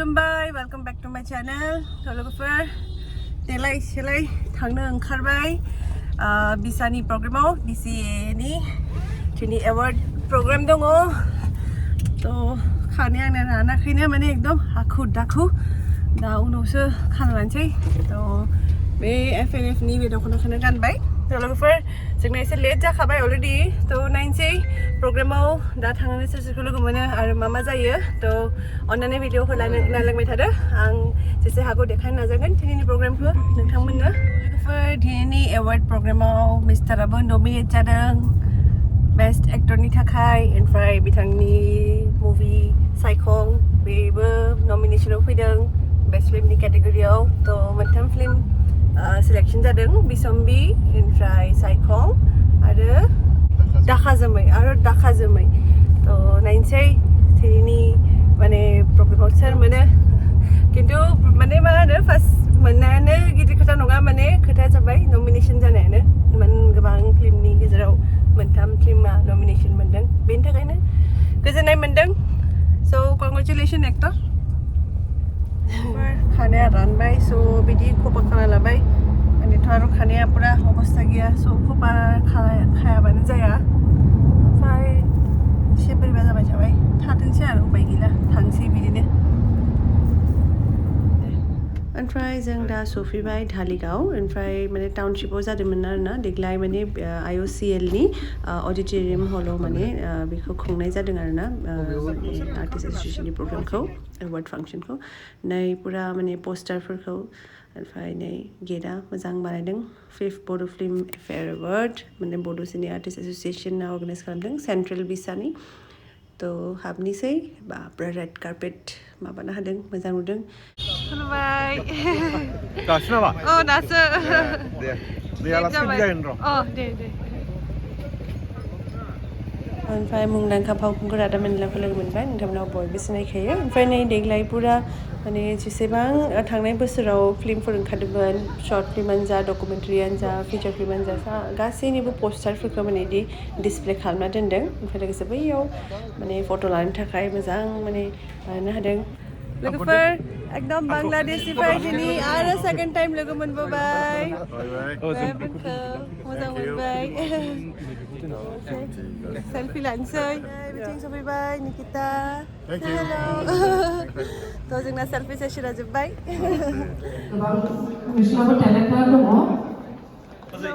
खुलुमबाय welcome back to माय channel लोगोफोर देलाय सेलाय थांनो ओंखारबाय बिसानि प्रग्रामाव बिसिनि ट्रेनी एवार्ड प्रोग्राम दङ तो खानाया आंना रानाखैनो माने एकदम हाखु दाखु दा उनावसो खाना लानोसै तो बे FNF नि बे दख'नाखौनो गानबाय तो लोगोफोर जोंना एसे लेट जाखाबाय अलरेडी तो नायनोसै प्रग्रामाव दा थांनानै सोर सोरखौ लोगो मोनो आरो मा मा जायो तो अन्नानै भिडिअखौ नायलांबाय थादो आं जेसे हागौ देखायनो नाजागोन दिनैनि प्रग्रामखौ नोंथांमोननो लोगोफोर दिनैनि एवार्ड प्रग्रामाव मिस्टाराबो नमिनेट जादों बेस्ट एक्टरनि थाखाय ओमफ्राय बिथांनि मुभि साइखं बेबो नमिनेशनाव फैदों बेस्ट फिल्मनि केटेगरियाव तो मोनथाम फिल्म सिलेक्शन जादों बिसम्बि ओमफ्राय साइखं आरो दाखा जोमै तो नायनोसै दिनैनि माने प्रग्रामाव सोर मोनो किन्तु माने मा होनो फार्स्ट मोननायानो गिदिर खोथा नङा माने खोथाया जाबाय नमिनेशन जानायानो गोबां फिल्मनि गेजेराव मोनथाम फिल्मा नमिनेशन मोनदों बेनि थाखायनो गोजोननाय मोनदों सो कंग्रेचुलेशन एक्टर खानाया रानबाय सो बिदि खपा खाना लाबाय मानेथ' आरो खानाया पुरा अबस्था गैया सो खपा खायाबानो जाया ओमफ्राय एसे बोरैबा जाबाय थाबाय थाथोंसै आरो उपाय गैला थांसै बिदिनो ओमफ्राय जों दा सफैबाय धालिगाव ओमफ्राय माने टाउनशिपाव जादोंमोन आरोना देग्लाय माने IOCL नि अडिटोरियाम हलाव माने बेखौ खुंनाय जादों आरोना आर्टिस्ट एसोसिएशननि प्रग्रामखौ एवार्ड फांसनखौ नै पुरा माने पोस्टारफोरखौ ओमफ्राय नै गेटआ मोजां बानायदों 5th बड' फिल्म फेयर एवार्ड माने बड'सिनि आर्टिस्ट एसोसिएशना अर्गानाइज खालामदों सेन्ट्रेल बिसानि तो हाबनोसै बा पुरा रेड कार्पेट माबाना होदों मोजां नुदों खुलुमबाय दासो नामा औ दासो दे आलासि जागोन र' दे ओमफ्राय मुंदांखा फावखुंगुर रादामोनलाखौ लोगो मोनबाय नोंथांमोनाव बयबो सिनायखायो ओमफ्राय नै देग्लाय पुरा माने जेसेबां थांनाय बोसोराव फिल्मफोर ओंखारदोंमोन शर्ट फिल्मानो जा डकुमेन्टारियानो जा फिचार फिल्मानो जा गासैनिबो पोस्टारफोरखौ माने बिदि डिसप्ले खालामना दोनदों ओमफ्राय लोगोसे बैयाव माने फट' लानो थाखाय मोजां माने बानायनो हादों लोगोफोर एकदम बांलादेशनिफ्राय दिनै आरो सेकेन्ड टाइम लोगो मोनबोबाय मोजां मोनबाय सेल्फि लानोसै बिथिं सफैबाय निकिता हेल' तो जोंना सेल्फि सेसना जोब्बाय नोंसिनाबो टेलेन्टफोर दङ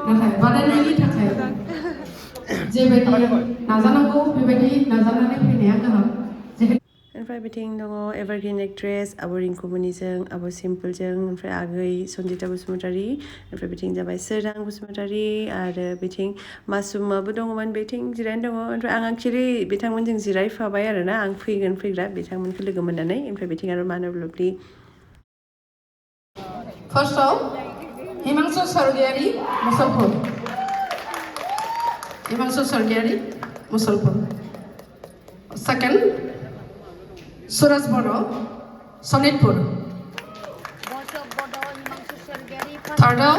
नाथाय बादायनायनि थाखाय जेबायदि नाजानांगौ बेबायदि नाजानानै फैनाया गाहाम ओमफ्राय बिथिं दङ एभारग्रिन एक्ट्रेस आब' रिंकुमनिजों आब' सिम्पोलजों ओमफ्राय आगै सन्जिता बसुमतारी ओमफ्राय बिथिं जाबाय सोरां बसुमतारी आरो बिथिं मासुमाबो दङमोन बिथिं जिरायना दङ ओमफ्राय आं एक्चुवेलि बिथांमोनजों जिरायफाबाय आरोना आं फैग्रा बिथांमोनखौ लोगो मोननानै ओमफ्राय बिथिं आरो मानब लभलि फार्स्टआव हिमांशु सरगियारि मुसलपुर सेकेन्ड सुरज बड' सनितपुर थार्डआव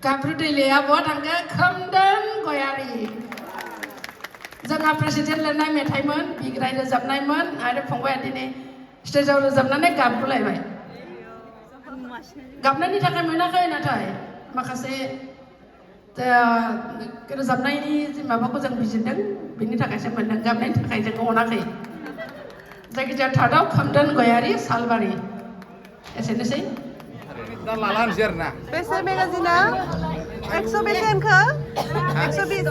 गाब्रु दैलेया बहा थांगोन खोमदोन गयारि जोंहा प्रेसिडेन्ट लिरनाय मेथाइमोन बिग्राय रोजाबनायमोन आरो फंबाया दिनै स्टेजाव रोजाबनानै गाबगुलायबाय गाबनायनि थाखाय मोनाखै नाथाय माखासे रोजाबनायनि माबाखौ जों बिजिरदों बिनि थाखायसो मोनदों गाबनायनि थाखाय जों अनाखै जायखिजाया थार्डआव खोमदोन गयारि सालबारि एसेनोसै बेसे मेगाजिना 100 बेसे होनखो 100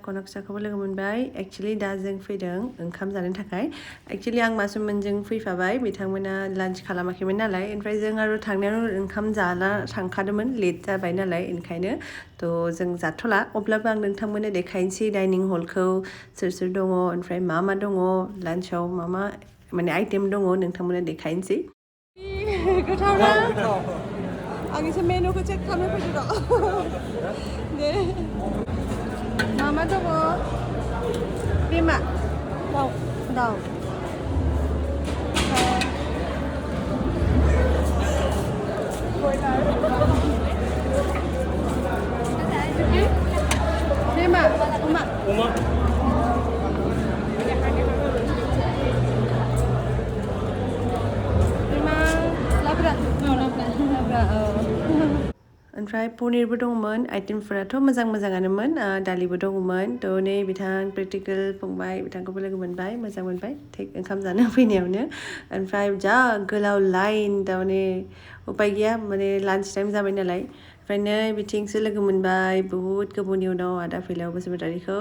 कनकसाखौबो लोगो मोनबाय एक्चुअली दा जों फैदों ओंखाम जानो थाखाय एक्चुअली आं मासुममोनजों फैफाबाय बिथांमोना लान्च खालामाखैमोन नालाय ओमफ्राय जों आरो थांनायाव ओंखाम जाना थांखादोंमोन लेट जाबाय नालाय ओंखायनो थ' जों जाथ'ला अब्लाबो आं नोंथांमोननो देखायनोसै डाइनिं हलखौ सोर सोर दङ ओमफ्राय मा दङ लान्चआव मा माने आइटेम दङ नोंथांमोननो देखायनोसै गोथाव ना आं एसे मेनुखौ चेक खालामनो फैदो र' दे मा दङ बे मा दाउ बे मा अमा ओमफ्राय पनिरबो दंमोन आइटेमफोराथ' मोजाङानोमोन दालिबो दङमोन थ' नै बिथां प्रेक्टिकेल फंबाय बिथांखौबो लोगो मोनबाय मोजां मोनबाय थिग ओंखाम जानो फैनायावनो ओमफ्राय जा गोलाव लाइन थारमाने उपाय गैया माने लान्च टाइम जाबाय नालाय ओमफ्राय नै बिथिंसो लोगो मोनबाय बुहुत गोबावनि उनाव आदा फैलाव बसुमतारीखौ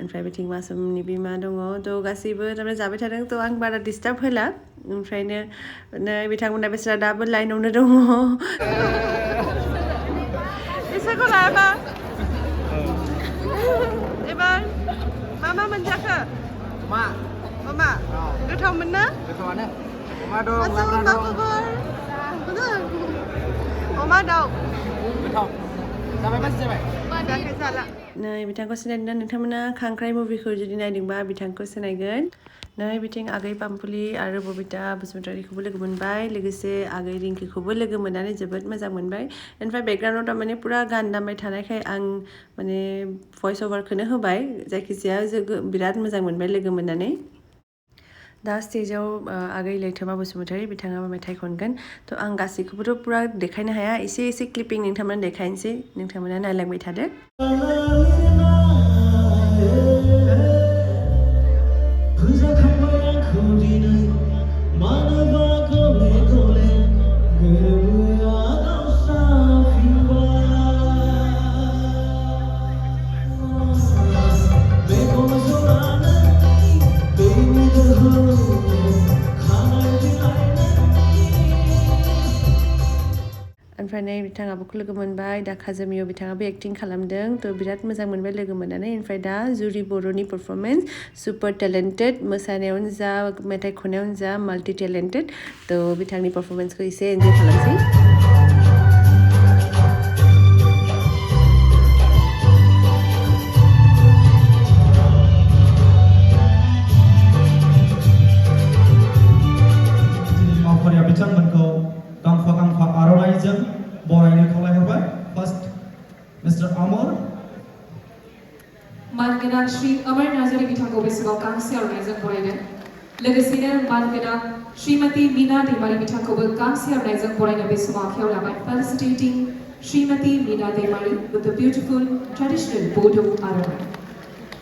ओमफ्राय बिथिं मासुमनि बिमा दङ थ' गासैबो थारमाने जाबाय थादों थ' आं बारा डिस्टार्ब होला ओमफ्रायनो नै बिथांमोना बिसोरा दाबो लाइनावनो दङ इसेखौ लायाबा एबार मा मोनजाखो अमा गोथावमोन ना गोथावानो अमा दं लाब्रा दं अमा दाउ गोथाव जाबाय मानसि जाबाय जायाखै जाला नै बिथांखौ सिनायदों नोंथांमोना खांख्राइ मुभिखौ जुदि नायदोंबा बिथांखौ सिनायगोन नै बिथिं आगै पामपुलि आरो बबिता बसुमतारीखौबो लोगो मोनबाय लोगोसे आगै रिंकिखौबो लोगो मोननानै जोबोद मोजां मोनबाय ओमफ्राय बेकग्राउन्डआव थारमाने पुरा गान दामबाय थानायखाय आं माने भइस अभारखौनो होबाय जायखिजाया बिराद मोजां मोनबाय लोगो मोननानै दा स्टेजाव आगै लैथोमा बसुमतारी बिथाङा मेथाइ खनगोन थ' आं गासैखौबोथ' पुरा देखायनो हाया एसे क्लिपिं नोंथांमोना देखायनोसै नोंथांमोना नायलांबाय थादो ओमफ्राय नै बिथाङा आब'खौ लोगो मोनबाय दा खाजोमियाव बिथाङाबो एक्टिं खालामदों थ' बिराद मोजां मोनबाय लोगो मोननानै ओमफ्राय दा जुरि बर'नि पारफरमेन्स सुपार टेलेन्टेड मोसानायावनो जा मेथाइ खननायावनो जा माल्टि टेलेन्टेड थ' बिथांनि पारफरमेन्सखौ एसे एन्जय खालामसै बिथांमोनखौ गांफा आर'नाइजों बरायनो खावलायहरबाय फार्स्ट मिस्टार अमर मानगोनां श्री अमर नार्जारी बिथांखौ बे समाव गांसे आर'नाइजों बरायदों लोगोसेनो मानगोनां श्रीमती मीना दैमारी बिथांखौबो गांसे आर'नाइजों बरायनो बे समाव आखायाव लाबाय फेलिसिटेटिं Shrimati Meena Daimary with the beautiful traditional Bodo आर'नाइ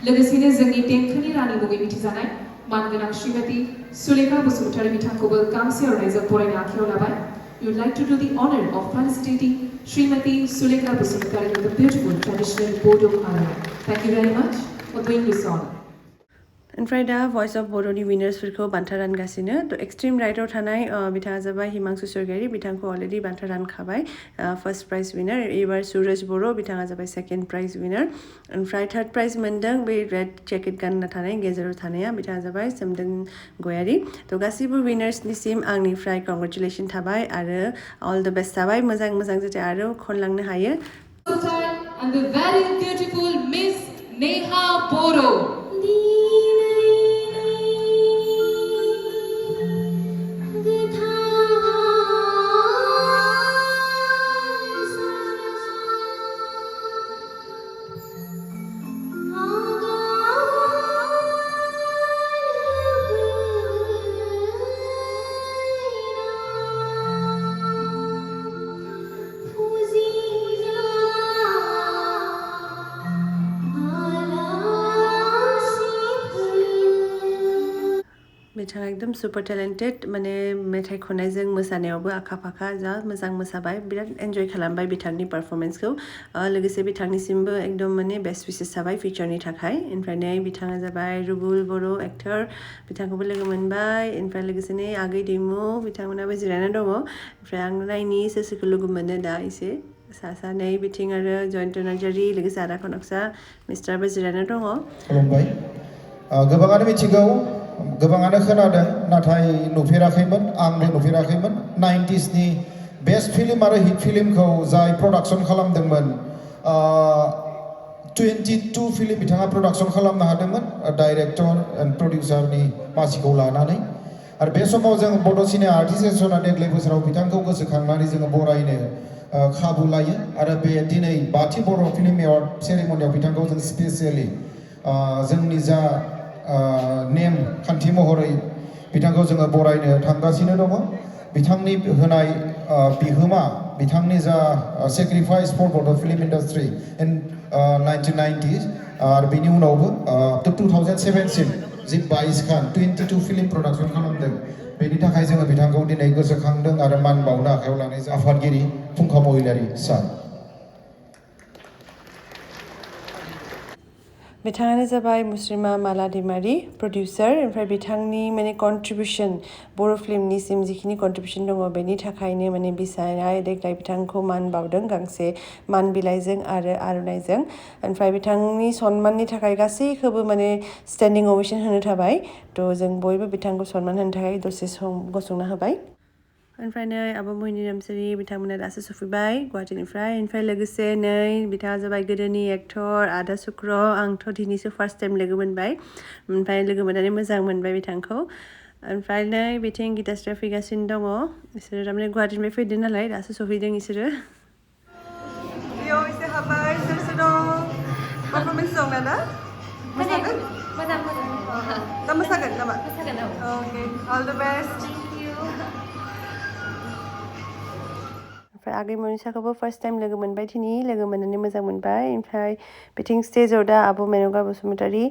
लोगोसेनो जोंनि देंखोनि रानि मुङै मिथिजानाय मानगोनां श्रीमती सुलेखा बसुमतारी बिथांखौबो गांसे आर'नाइजों बरायनो आखायाव लाबाय You would like to do the honor of felicitating Srimati Sulekha Basumatari with the beautiful traditional Bodo array. Thank you very much for doing this honor. ओमफ्राय दा भइस अफ बर'नि विनार्सफोरखौ बान्था रानगासिनो थ' एक्सट्रिम राइटआव थानाय बिथाङा जाबाय हिमांशु सरगयारी बिथांखौ अलरेडि बान्था रानखाबाय फार्स्ट प्राइज विनार एबार सुरज बर' बिथाङा जाबाय सेकेन्ड प्राइज विनार ओमफ्राय थार्ड प्राइज मोनदों बे रेड जेकेट गानना थानाय गेजेराव थानाया बिथाङा जाबाय सोमदोन गयारी थ' गासैबो विनार्सनिसिम आंनिफ्राय कंग्रेचुलेसन थाबाय आरो अल द बेस्ट थाबाय मोजां जाहाथे आरो खनलांनो हायो And the very beautiful Miss Neha Boro. बिथाङा एकदम सुपार टेलेन्टेड माने मेथाइ खननायजों मोसानायावबो आखा फाखा जा मोजां मोसाबाय बिराद एन्जय खालामबाय बिथांनि पारफरमेन्सखौ लोगोसे बिथांनिसिमबो एकदम माने बेस्ट विशेस थाबाय फिउचारनि थाखाय ओमफ्राय नै बिथाङा जाबाय रुबुल बर' एक्टर बिथांखौबो लोगो मोनबाय ओमफ्राय लोगोसे नै आगै दैमु बिथांमोनाबो जिरायना दङ ओमफ्राय आं नायनि सोर सोरखौ लोगो मोनो दा एसे सानै बिथिं आरो जयन्त नार्जारि लोगोसे आदा खनकसा मिस्टाराबो जिरायना दङ खुलुमबाय गोबाङानो मिथिगौ गोबाङानो खोनादों नाथाय नुफेराखैमोन आंबो नुफेराखैमोन 90s नि बेस्ट फिल्म आरो हिट फिल्मखौ जाय प्रडाक्सन खालामदोंमोन 22 फिल्म बिथाङा प्रडाक्सन खालामनो हादोंमोन डाइरेक्टर एन्ड प्रडिउसारनि मासिखौ लानानै आरो बे समाव जों बड' सिने आर्टिस्ट एस'सिएशना देग्लाय बोसोराव बिथांखौ गोसोखांनानै जोङो बरायनो खाबु लायो आरो बे दिनै बाथि बर' फिल्म एवार्ड सेरेमनियाव बिथांखौ जों स्पेसियेलि जोंनि जा नेम खान्थि महरै बिथांखौ जोङो बरायनो थांगासिनो दङ बिथांनि होनाय बिहोमा बिथांनि जा सेक्रिफाइस फर बड' फिल्म इन्डास्ट्रि इन 1990s आरो बिनि उनावबो up to 2007 सिम जि 22 खान 22 फिल्म प्रडाक्सन खालामदों बेनि थाखाय जोङो बिथांखौ दिनै गोसोखांदों आरो मान बावनो आखायाव लानाय आफादगिरि फुंखा महिलारि सार बिथाङानो जाबाय मुस्रिमा माला दैमारि प्रडिउसार ओमफ्राय बिथांनि माने कन्ट्रिबिउसन बर' फिल्मनिसिम जिखिनि कन्ट्रिबिउसन दङ बेनि थाखायनो माने बिसाया देग्लाय बिथांखौ मान बावदों गांसे मान बिलाइजों आरो आर'नाइजों ओमफ्राय बिथांनि सन्माननि थाखाय गासैखौबो माने स्टेन्डिं अवेसन होनो थाबाय थ' जों बयबो बिथांखौ सन्मान होनो थाखाय दसे सम गसंना होबाय ओमफ्राय नै आब' मोहिनी रामसियारि बिथांमोना दासो सफैबाय गुवाहाटीनिफ्राय ओमफ्राय लोगोसे नै बिथाङा जाबाय गोदोनि एक्टर आदा सुक्र आंथ' दिनैसो फार्स्ट टाइम लोगो मोनबाय ओमफ्राय लोगो मोननानै मोजां मोनबाय बिथांखौ ओमफ्राय नै बिथिं गितास्रिया फैगासिनो दङ बिसोरो थारमाने गुवाहाटीनिफ्राय फैदों नालाय दासो सफैदों बिसोरो बेयाव एसे हाबबाय सोर सोर दं पारफरमेन्स दं ना मोसागोन मोजां दा मोसागोन नामा मोसागोन अके अल द बेस्ट ओमफ्राय आगै मनिसाखौबो फार्स्ट टाइम लोगो मोनबाय दिनै लोगो मोननानै मोजां मोनबाय ओमफ्राय बिथिं स्टेजाव दा आब' मेन'का बसुमतारी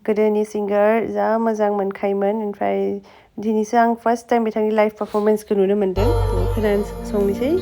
गोदोनि सिंगार जा मोजां मोनखायोमोन ओमफ्राय दिनैसो आं फार्स्ट टाइम बिथांनि लाइभ पारफरमेन्सखौ नुनो मोन्दों खोनासंनोसै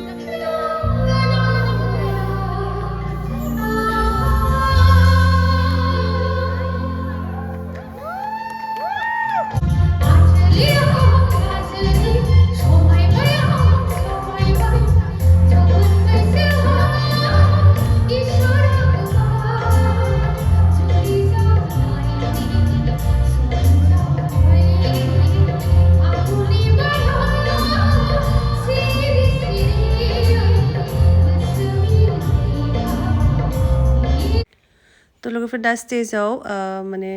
तो लोगोफोर दा स्टेजाव माने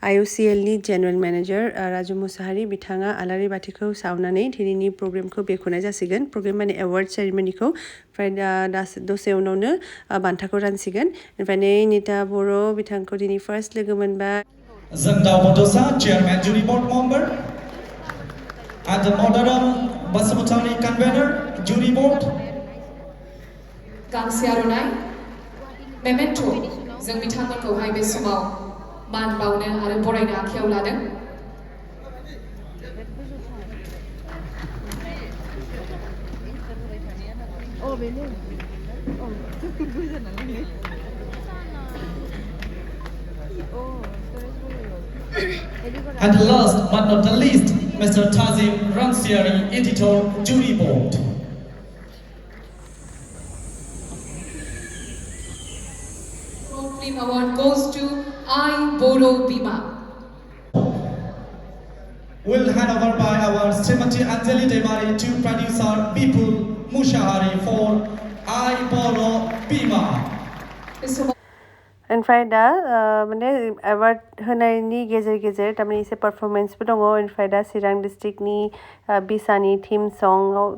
IOCLनि जेनेरेल मेनेजार राजु मुसाहारि बिथाङा आलारि बाथिखौ सावनानै दिनैनि प्रग्रामखौ बेखेवनाय जासिगोन प्रग्राम माने एवार्ड सेरेमनिखौ ओमफ्राय दा दसे उनावनो बान्थाखौ रानसिगोन ओमफ्राय नै निता बर' बिथांखौ दिनै फार्स्ट लोगो मोनबाय जों दा बड'सा चेयारमेन जुरि board member and Madaram Basumatary convener जुरि बर्ड गांसे आर'नाइ मेमेन्ट' जों बिथांमोनखौहाय बे समाव मान बावनो आरो बरायनो आखायाव लादों And last but not the least, Mr. Tazim Ramsiari, editor, jury board. Film award goes to Bodo Bima. Will hand over by our Srimati Anjali Devari to producer Bipul Mushahari for Boro Bima. ओमफ्राय दा माने award होनायनि गेजेर गेजेर थारमाने एसे पारफरमेन्सबो दङ ओमफ्राय दा चिरां डिस्ट्रिक्टनि बिसानि थीम सङाव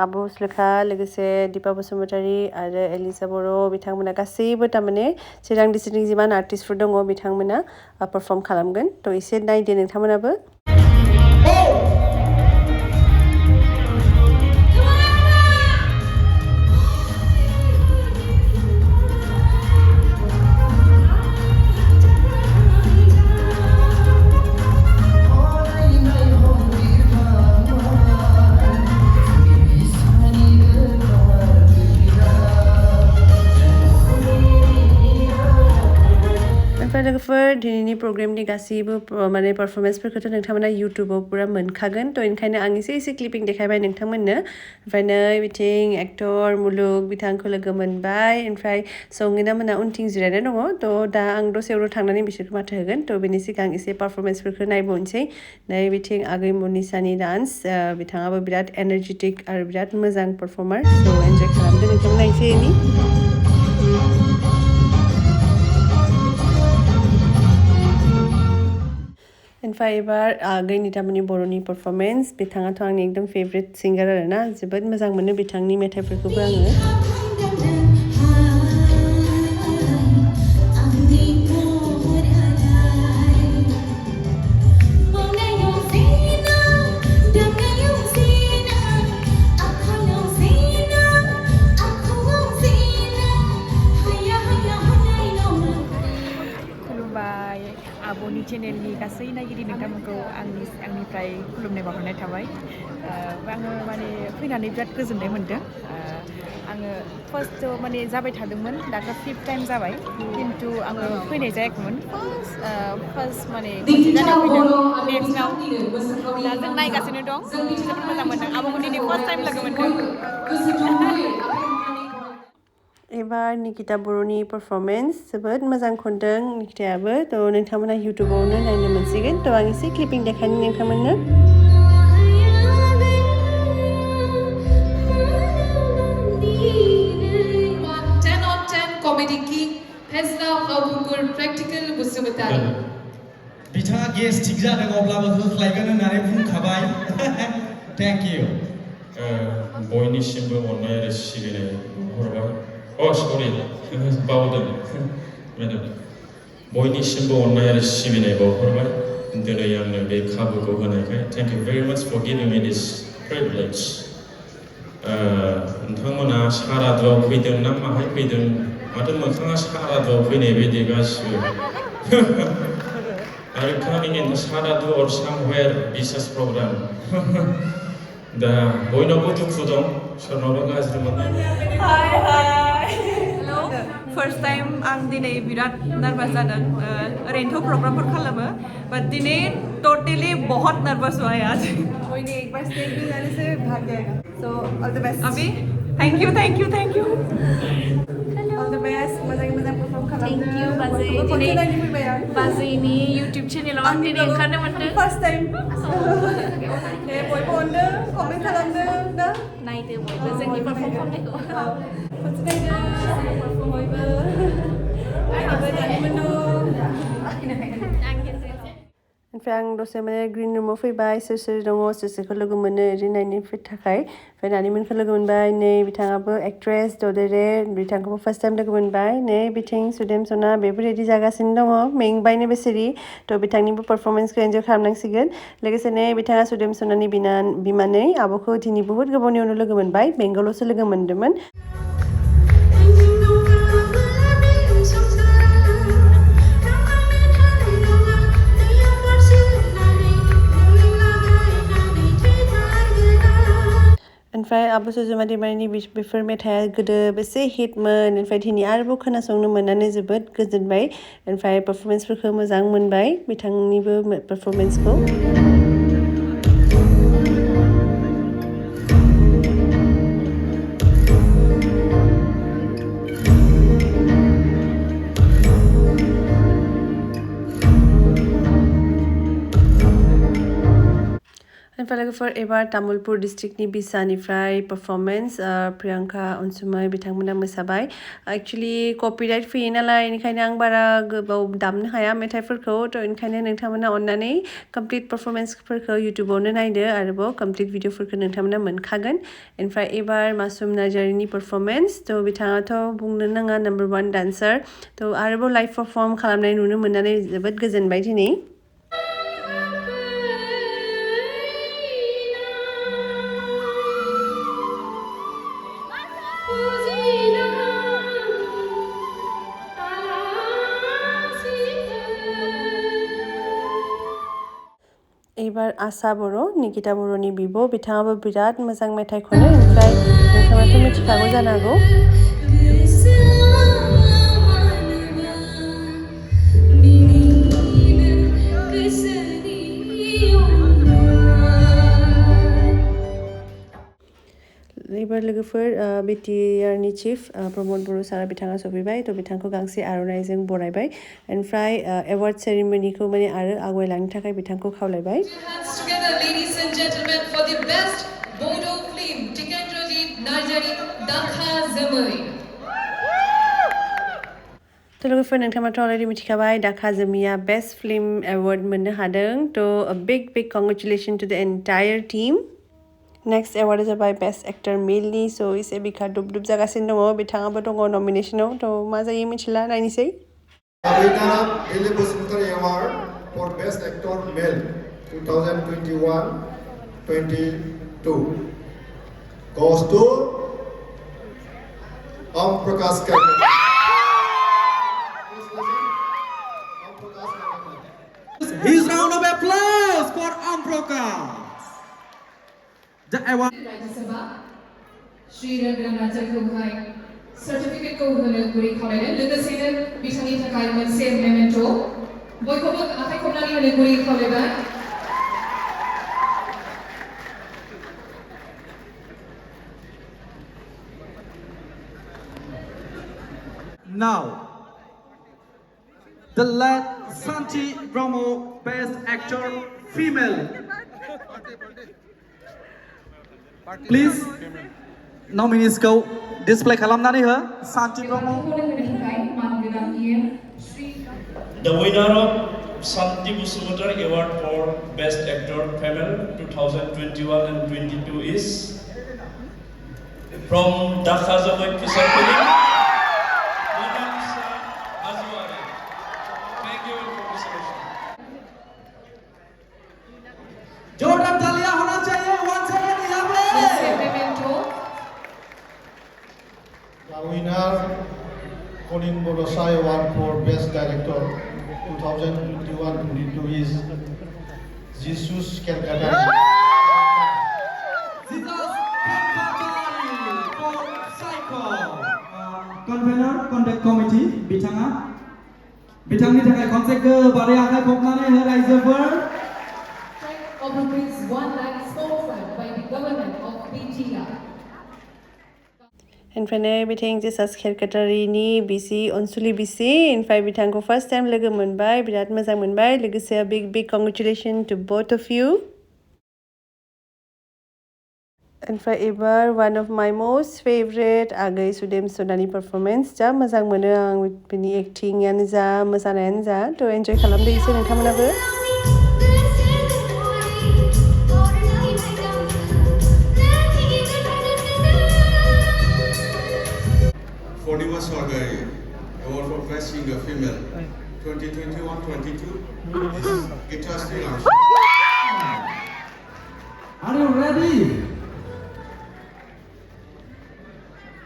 आब' सुलेखा लोगोसे दिपा बसुमतारी आरो एलिसा बर' बिथांमोना गासैबो थारमाने चिरां डिस्ट्रिक्टनि जिमान आर्टिस्टफोर दङ बिथांमोना पारफर्म खालामगोन थ' एसे नायदो नोंथांमोनाबो लोगोफोर दिनैनि प्रग्रामनि गासैबो माने पारफरमेन्सफोरखौथ' नोंथांमोना इउटुबाव पुरा मोनखागोन थ' ओंखायनो आं एसे क्लिपिं देखायबाय नोंथांमोननो ओमफ्राय नै बिथिं एक्टर मुलुग बिथांखौ लोगो मोनबाय ओमफ्राय सौमिना मोना उनथिं जिरायना दङ थ' दा आं दसे उनाव थांनानै बिसोरखौ माथो होगोन थ' बेनि सिगां एसे पारफरमेन्सफोरखौ नायबावनोसै नै बिथिं आगै मनिसानि डान्स बिथाङाबो बिराद एनार्जेटिक आरो बिराद मोजां पारफर्मार स' एन्जय खालामदो नोंथांमोना एसे एनै ओमफ्राय एबार आगैनि तारमाने बर'नि पारफरमेन्स बिथाङाथ' आंनि एकदम फेभरेट सिंगार आरोना जोबोद मोजां मोनो बिथांनि मेथाइफोरखौबो आङो आब'नि चेनेलनि गासै नायगिरि नोंथांमोनखौ आंनिफ्राय खुलुमनाय बावहरनाय थाबाय आङो माने फैनानै बिराद गोजोननाय मोनदों आङो फार्स्टआव माने जाबाय थादोंमोन दाथ' 5th टाइम जाबाय खिन्थु आङो फैनाय जायाखैमोन फार्स्ट माने नेक्स्टआव दा जों नायगासिनो दं जोबोद मोजां मोनदों आब'खौ दिनै फार्स्ट टाइम लोगो मोनदों एबार निकिता बर'नि पारफरमेन्स जोबोद मोजां खनदों निकितायाबो थ' नोंथांमोना इउटुबावनो नायनो मोनसिगोन थ' आं एसे क्लिपिं देखायनो नोंथांमोननो 10 on 10 comedy king has now Abukur practical Busubutari. बिथाङा गेस्टिक जादों अब्लाबो होख्लायगोन होननानै बुंखाबाय थेंक इउ बयनिसिमबो अननाय आरो सिबिनाय हरबाय सरि बावदों मेडाम बयनिसिमबो अननाय आरो सिबिनाय बावहरबाय दिनै आंनो बे खाबुखौ होनायखाय thank you very much for giving me this privilege नोंथांमोना सारादुआव फैदों ना माहाय फैदों माथो मोखाङा सारादुआव फैनाय बायदि गासिबो Are you coming in the Saradu or somewhere business program? दा बयनावबो दुखु दं सोरनावबा गाज्रि मोननाय हेलो फार्स्ट टाइम आं दिनै बिराद नार्भास जादों ओरैनोथ' प्रग्रामफोर खालामो बाट दिनै टोटली बहुत नार्भास हुआ है आज कोई नहीं एक बार स्टेज पे जाने से भाग जाएगा सो ऑल द बेस्ट अभी थैंक यू ऑल द बेस्ट मोजां परफॉर्म खालामदो Thank you बाजै दिनै बाजैनि YouTube चेनेलाव आं दिनै ओंखारनो मोनदों फर्स्ट टाइम दे बयबो अनदो कमेन्ट खालामदो ना नायदो बयबो जोंनि पारफर्म खालामनायखौ खनसेनायदो बयबो आंबो जानो मोनो ओमफ्राय आं दसे माने ग्रिन रुमाव फैबाय सोर सोर दङ सोर सोरखौ लोगो मोनो ओरै नायनो थाखाय ओमफ्राय नानिमोनखौ लोगो मोनबाय नै बिथाङाबो एक्ट्रेस ददेरे बिथांखौबो फार्स्ट टाइम लोगो मोनबाय नै बिथिं सुदेम सना बेफोरबायदि जागासिनो दङ मेंबायनो बेसोरि थ' बिथांनिबो पारफरमेन्सखौ एन्जय खालामनांसिगोन लोगोसे नै बिथाङा सुदेम सनानि बिमानै आब'खौ दिनै बुहुत गोबावनि उनाव लोगो मोनबाय बेंगलावसो लोगो मोन्दोंमोन ओमफ्राय आब' सुजुमा दैमारिनि बेफोर मेथाइआ गोदो बेसे हिटमोन ओमफ्राय दिनै आरोबाव खोनासंनो मोननानै जोबोद गोजोनबाय ओमफ्राय पारफरमेन्सफोरखौ मोजां मोनबाय बिथांनिबो पारफरमेन्सखौ ओमफ्राय लोगोफोर एबार तामुलपुर डिस्ट्रिक्टनि बिसानिफ्राय पारफरमेन्स प्रियांका अनसुमै बिथांमोना मोसाबाय एक्चुअलि कपिराइट फैयो नालाय बेनिखायनो आं बारा गोबाव दामनो हाया मेथाइफोरखौ थ' ओंखायनो नोंथांमोना अननानै कमप्लिट पारफरमेन्सफोरखौ इउटुबावनो नायदो आरोबाव कमप्लिट भिडिअफोरखौ नोंथांमोना मोनखागोन ओमफ्राय एबार मासुम नार्जारिनि पारफरमेन्स थ' बिथाङाथ' बुंनो नाङा नम्बर 1 डान्सार थ' आरोबाव लाइभ पारफर्म खालामनाय नुनो मोननानै जोबोद गोजोनबाय दिनै एबार आसा बर' निकिता बर'नि बिब' बिथाङाबो बिराद मोजां मेथाइ खनो ओमफ्राय नोंथाङाथ' मिथिखागौ जानो हागौ एबार लोगोफोर बिटिआरनि चिफ प्रमद बर' सारा बिथाङा सफैबाय थ' बिथांखौ गांसे आर'नाइजों बरायबाय ओमफ्राय एवार्ड सेरेमनिखौ माने आरो आवगायलांनो थाखाय बिथांखौ खावलायबाय Hands together, ladies and gentlemen, for the best Bodo film, Anjali Dakha Zamoi. थ' लोगोफोर नोंथाङाथ' अलरेडि मिथिखाबाय दाखा जोमिया बेस्ट फिल्म एवार्ड मोननो हादों थ' बिग कंग्रेचुलेसन टु द एन्टायर टीम नेक्स्ट एवार्डा जाबाय बेस्ट एक्टर मेलनि स' एसे बिखा दुब जागासिनो दङ बिथाङाबो दङ नमिनेसनाव थ' मा जायो मिथिला नायनोसै Winner of Delhi Bhutan Award for Best Actor Male 2021-22 goes to Om Prakash Karkar. His round of applause for Amprokas. The award. Rajya Sabha, Shri Raghunatha Chaudhary, certificate ko hone guri khawale logasine bisani thakai monse memento boykobo akai khomnani hone guri khawleba Now, the late Santi Brahmo, Best Actor Female. Please, nominees go display खालामनानै हो Santi Brahmo. The winner of Santi Busumutar Award for Best Actor Female 2021 and 22 is from Dakha Zamoi Film. जोरदार तालियां होना चाहिए once again यहाँ Pay. The winner Colin Bodosai Award for Best Director 2021-22 is Jesus Kerkatari. Jesus Kerkatari for Psycho. Convener Conduct Committee बिथाङा बिथांनि थाखाय खनसे गोबारै आखाइ खबनानै हो रायजोफोर. of rupees 1 lakh sponsored by the government of BTR. ओमफ्राय बिथिं जेसास खेरकाटारिनि बिसि अनसुलि बिसि ओमफ्राय बिथांखौ फार्स्ट टाइम लोगो मोनबाय बिराद मोजां मोनबाय लोगोसे बिग कंग्रेचुलेसन टु बोथ अफ यू ओमफ्राय एबार वान अफ माय मोस्ट फेभरेट आगै सुदेम सनानि पारफरमेन्स जा मोजां मोनो आं बिनि एक्टिंआनो जा मोसानायानो जा थ' एन्जय खालामदो एसे नोंथांमोनाबो Forniva Swargai, Award for Best Singer Female, 2021-22, Guitar Sri Lanka. Are you ready?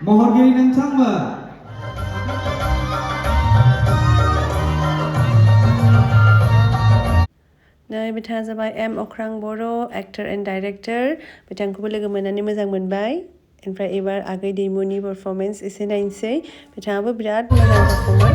Mohorgiri nontonmon. नै बिथाङा जाबाय एम अख्रां बर' एक्टर एन्ड डाइरेक्टर बिथांखौबो लोगो मोननानै मोजां मोनबाय ओमफ्राय एबार आगै दैमुनि पारफरमेन्स एसे नायनोसै बिथाङाबो बिराद मोजां पारफर्मार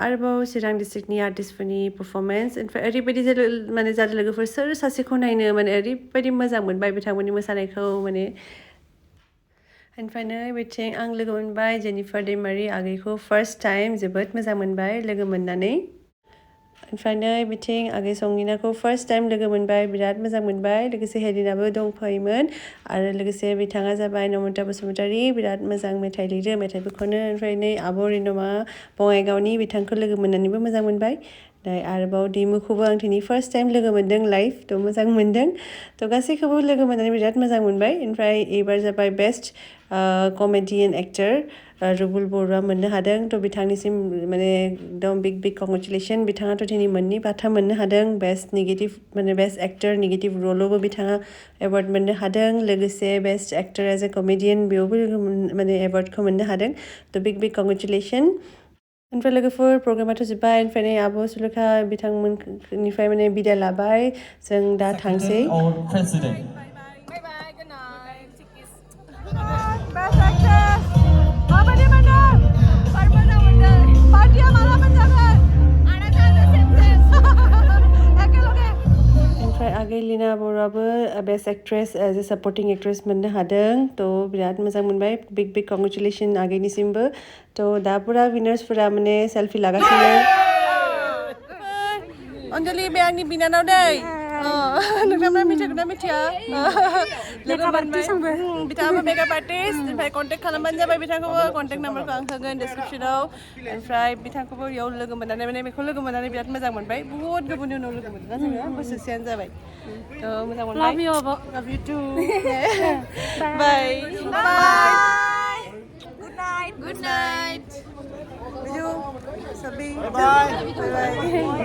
आरोबाव चिरां डिस्ट्रिक्टनि आर्टिस्टफोरनि पारफरमेन्स ओमफ्राय ओरैबायदि माने जादों लोगोफोर सोर सासेखौ नायनो माने ओरैबायदि मोजां मोनबाय बिथांमोननि मोसानायखौ माने ओमफ्राय नै बिथिं आं लोगो मोनबाय जेनिफार दैमारि आगैखौ फार्स्ट टाइम जोबोद मोजां मोनबाय लोगो मोननानै ओमफ्राय नै बिथिं आगै संगिनाखौ फार्स्ट टाइम लोगो मोनबाय बिराद मोजां मोनबाय लोगोसे हेलिनाबो दंफायोमोन आरो लोगोसे बिथाङा जाबाय नमिता बसुमतारी बिराद मोजां मेथाइ लिरो मेथाइबो खनो ओमफ्राय नै आब' रिनमा बङाइगावनि बिथांखौ लोगो मोननानैबो मोजां मोनबाय नै आरोबाव दैमुखौबो आं दिनै फार्स्ट टाइम लोगो मोनदों लाइभ थ' मोजां मोनदों थ' गासैखौबो लोगो मोननानै बिराद मोजां मोनबाय ओमफ्राय एबार जाबाय बेस्ट कमेडियान एक्टर रुबुल बर'आ मोननो हादों थ' बिथांनिसिम माने एकदम बिग कंग्रेचुलेसन बिथाङाथ' दिनै मोननै बान्था मोननो हादों बेस्ट नेगेटिभ माने बेस्ट एक्टर नेगेटिभ रलावबो बिथाङा एवार्ड मोननो हादों लोगोसे best actor as a comedian बेयावबो माने एवार्डखौ मोननो हादों थ' बिग कंग्रेचुलेसन ओमफ्राय लोगोफोर प्रग्रामाथ' जोब्बाय ओमफ्राय आब' सुलेखा बिथांमोननिफ्राय माने बिदाय लाबाय जों दा थांसै Our president. Best actress माबायदि मोनदों मोजां मोनदों पार्टिया माला मोनजागोन एखेलगे ओमफ्राय आगै लिना बर'आबो best actress as a supporting actress मोननो हादों थ' बिराद मोजां मोनबाय बिग कंग्रेचुलेसन आगैनिसिमबो थ' दा पुरा विनार्सफोरा माने सेल्फि लागासिनो अन्जलि बे आंनि बिनानाव दै नोंथांमोना मिथिगोना मिथिया लोगो मोनबाय बिथाङाबो मेकआप आर्टिस्ट ओमफ्राय कन्टेक्ट खालामबानो जाबाय बिथांखौबो कन्टेक्ट नाम्बारखौ आं होगोन डिसक्रिपसनाव ओमफ्राय बिथांखौबो बेयाव लोगो मोननानै माने बेखौ लोगो मोननानै बिराद मोजां मोनबाय बुहुत गोबावनि उनाव लोगो मोनदोंना जोङो बोसोरसेयानो जाबाय थ' मोजां मोनबाय Love you, Abo. Love you too. Bye. Bye. Good night. Good night. Sabi. Bye. Bye.